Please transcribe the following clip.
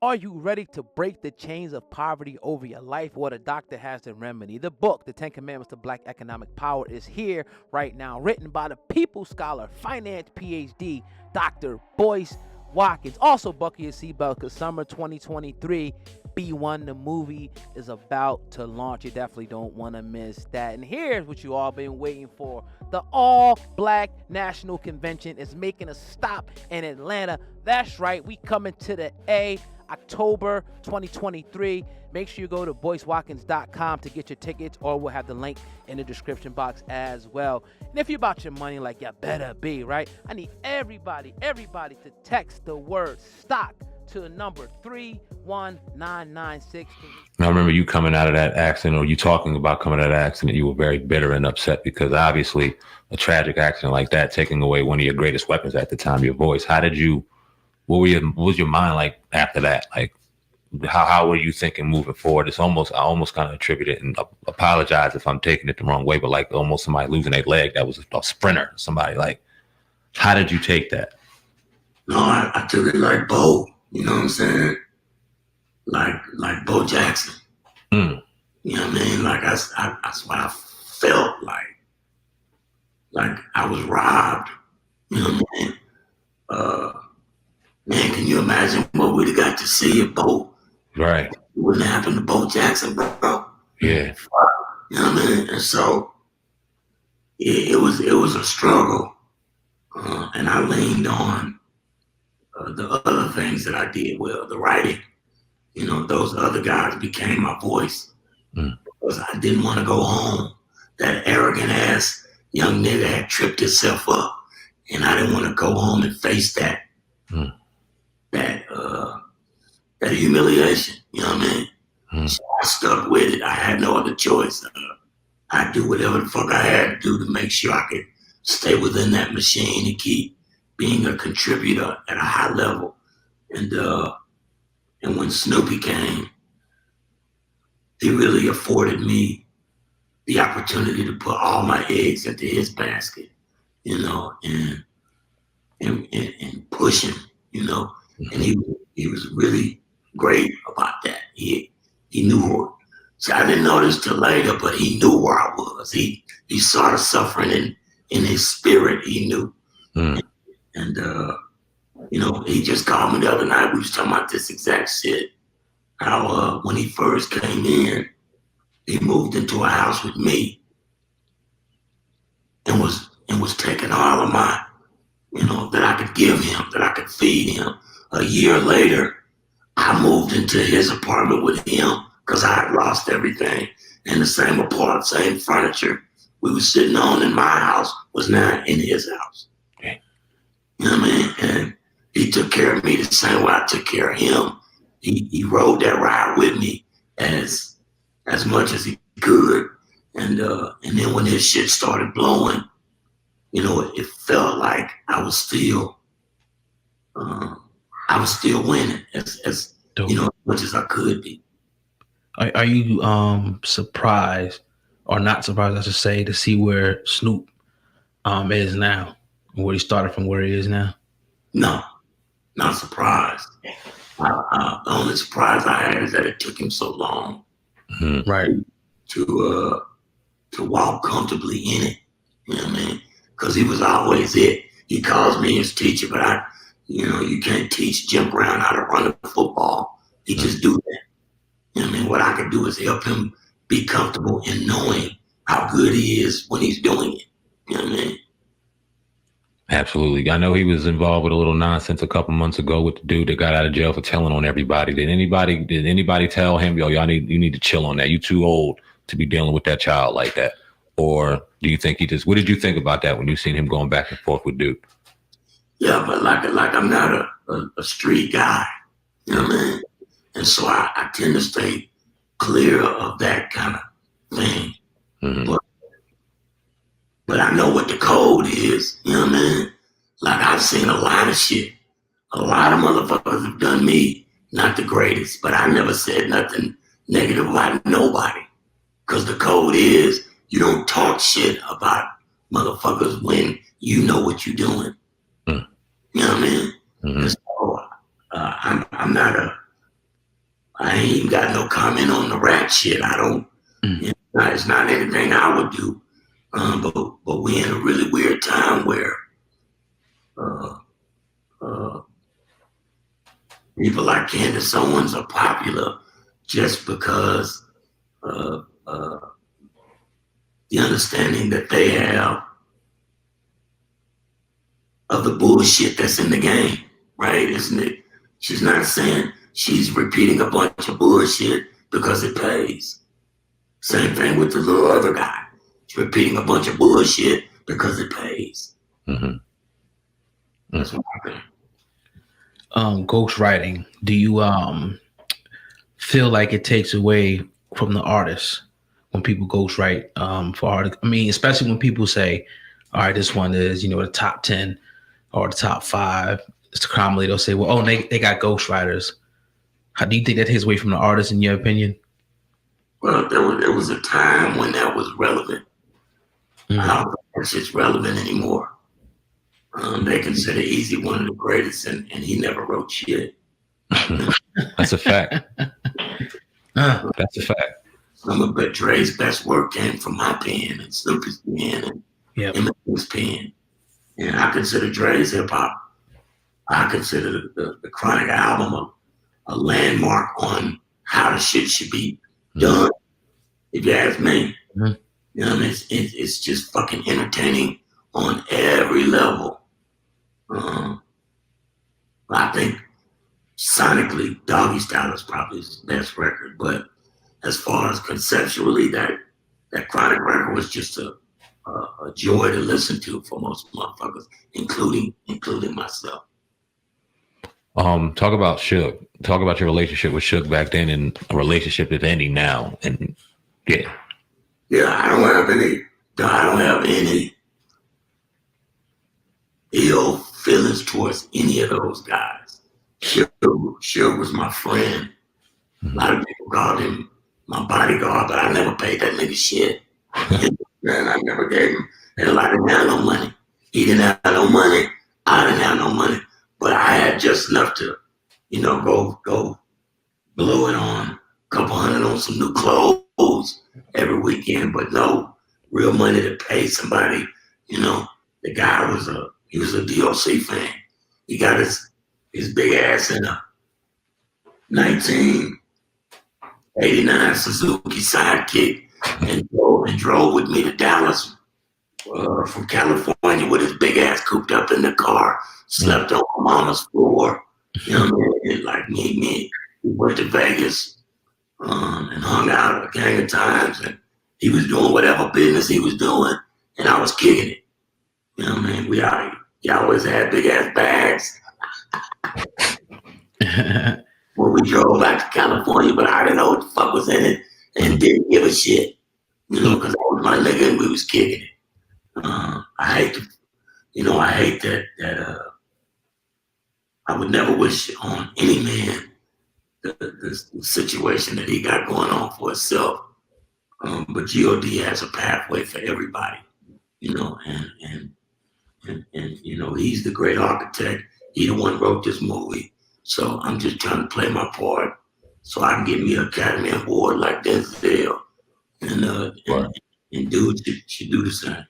Are you ready to break the chains of poverty over your life? Well, the doctor has the remedy. The book, The 10 Commandments to Black Economic Power, is here right now, written by the People Scholar, finance PhD, Dr. Boyce Watkins. Also, buckle your seatbelt because summer 2023 B1, the movie, is about to launch. You definitely don't want to miss that. And here's what you all been waiting for. The All Black National Convention is making a stop in Atlanta. That's right, we coming to the A, October 2023. Make sure you go to boycewatkins.com to get your tickets, or we'll have the link in the description box as well. And if you're about your money, like you better be, right? I need everybody to text the word stock to the number 31996. I remember you coming out of that accident, or you talking about coming out of that accident. You were very bitter and upset because obviously a tragic accident like that, taking away one of your greatest weapons at the time, your voice. What was your mind like after that? Like, how were you thinking moving forward? I almost kind of attribute it, and apologize if I'm taking it the wrong way, but like almost somebody losing a leg that was a sprinter, somebody. Like, how did you take that? No, I took it like Bo, you know what I'm saying? Like Bo Jackson. Mm. You know what I mean? Like that's what I felt like. Like I was robbed. You know what I mean? Man, can you imagine what we'd have got to see if Bo? Right. It wouldn't happen to Bo Jackson, bro. Yeah. You know what I mean? And so it was a struggle, and I leaned on the other things that I did well, the writing. You know, those other guys became my voice because I didn't want to go home. That arrogant ass young nigga had tripped himself up, and I didn't want to go home and face that that humiliation. You know what I mean? So I stuck with it. I had no other choice. I do whatever the fuck I had to do to make sure I could stay within that machine and keep being a contributor at a high level. And when Snoopy came, he really afforded me the opportunity to put all my eggs into his basket, you know, and push him, you know. And he was really great about that. He knew. See, I didn't know this till later, but he knew where I was. He saw the suffering in his spirit. He knew, and you know, he just called me the other night. We was talking about this exact shit. How when he first came in, he moved into a house with me, and was taking all of my, you know, that I could give him, that I could feed him. A year later, I moved into his apartment with him because I had lost everything. And the same apartment, same furniture we were sitting on in my house was now in his house. Okay. You know what I mean? And he took care of me the same way I took care of him. He rode that ride with me as much as he could. And then when his shit started blowing, you know, it felt like I was still winning as you know, as much as I could be. Are you surprised, or not surprised, I should say, to see where Snoop is now, where he started from where he is now? No, not surprised. The only surprise I had is that it took him so long, right, to walk comfortably in it. You know what I mean? Because he was always it. He calls me his teacher, but you can't teach Jim Brown how to run a football. He just do that. You know what I mean? What I can do is help him be comfortable in knowing how good he is when he's doing it. You know what I mean? Absolutely. I know he was involved with a little nonsense a couple months ago with the dude that got out of jail for telling on everybody. Did anybody tell him, yo, you need to chill on that? You too old to be dealing with that child like that? Or do you think what did you think about that when you seen him going back and forth with Duke? Yeah, but like I'm not a street guy. You know what I mean? And so I tend to stay clear of that kind of thing. Mm-hmm. But I know what the code is. You know what I mean? Like I've seen a lot of shit. A lot of motherfuckers have done me not the greatest, but I never said nothing negative about nobody. Because the code is you don't talk shit about motherfuckers when you know what you're doing. You know what I mean? Mm-hmm. So, I'm not I ain't even got no comment on the rap shit. I don't. It's not anything I would do. But we in a really weird time where people like Candace Owens are popular just because the understanding that they have of the bullshit that's in the game, right? Isn't it? She's not saying she's repeating a bunch of bullshit because it pays. Same thing with the little other guy. He's repeating a bunch of bullshit because it pays. Mm-hmm. That's what I think. Ghostwriting. Do you feel like it takes away from the artist when people ghostwrite for art? I mean, especially when people say, "All right, this one is the top 10 or the top 5." It's commonly they'll say, "Well, they got ghostwriters." How do you think that takes away from the artist, in your opinion? Well, there was a time when that was relevant. I don't think that shit's relevant anymore. They consider Easy one of the greatest, and he never wrote shit. That's a fact. That's a fact. Some of Dre's best work came from my pen and Snoopy's pen and Eminem's pen. And I consider Dre's hip hop. I consider the Chronic album a landmark on how the shit should be done. If you ask me, you know, what I mean, it's just fucking entertaining on every level. I think sonically, Doggy Style is probably his best record, but as far as conceptually, that Chronic record was just a joy to listen to for most motherfuckers, including myself. Talk about Suge. Talk about your relationship with Suge back then and a relationship that's ending now. And yeah, I don't have any ill feelings towards any of those guys. Suge was my friend. A lot of people called him my bodyguard, but I never paid that nigga shit. And I never gave him. Hell, I didn't have no money. He didn't have no money. I didn't have no money. But I had just enough to, go blow it on a couple hundred on some new clothes every weekend, but no real money to pay somebody. The guy was a DOC fan. He got his big ass in a 1989 Suzuki Sidekick and drove with me to Dallas from California with his big ass cooped up in the car, slept on my mama's floor. Like me. We went to Vegas and hung out a gang of times, and he was doing whatever business he was doing, and I was kicking it. We always had big ass bags. When we drove back to California, but I didn't know what the fuck was in it and didn't give a shit, because I was my nigga and we was kicking it. I hate that I would never wish on any man the situation that he got going on for himself. But G.O.D. has a pathway for everybody, and he's the great architect. He the one wrote this movie. So I'm just trying to play my part so I can get me an Academy Award like Denzel. And dude should do the same.